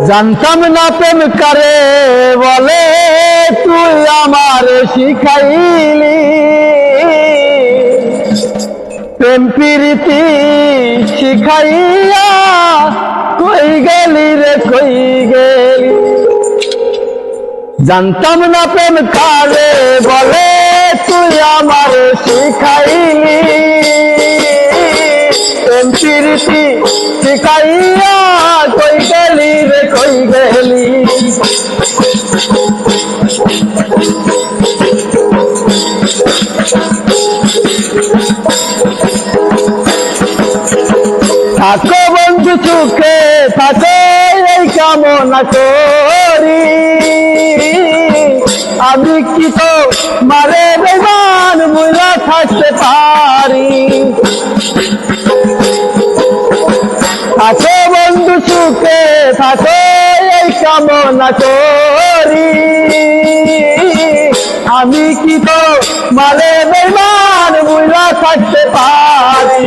জানতাম না প্রেম কারে বলে, তুই আমার শিখাইলি। প্রেম প্রীতি শিখাইয়া কই গেলি রে কই গেলি। জানতাম না প্রেম কারে বলে, তুই আমার শিখাইলি। প্রেম প্রীতি শিখাইয়া কই গেলি রে কই গেলি। থাকো বন্ধু সুখে থাকো এই কামনা করি। আমি কি তো মারে বেমান মুরা থাকতে পারি। থাকো বন্ধু সুখে থাকো এই কামনা করি। আমি কি তো মারে বেমান মুরা থাকতে পারি।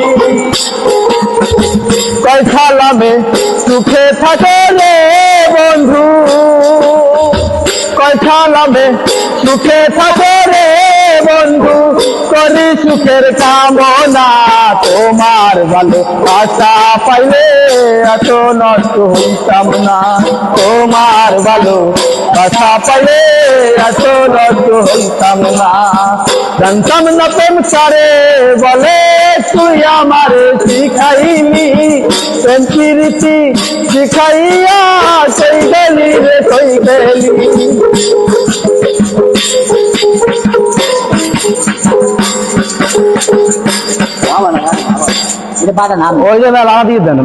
কয় সালামে সুখে থাকো রে বন্ধু, কয় সালামে সুখে থাকো রে বন্ধু। করি সুখের কামনা, তোমার ভালো আশা পাইলে এত নষ্ট হইতাম না। তোমার ভালো আশা পাইলে এত নষ্ট হইতাম না। জানতাম না প্রেম কারে বলে, তুই আমার শিখাইলি। প্রেম প্রীতি শিখাইয়া কই গেলি রে কই গেলি। এটা বাধা না, ওই জন্য লাগা দিয়ে দেন।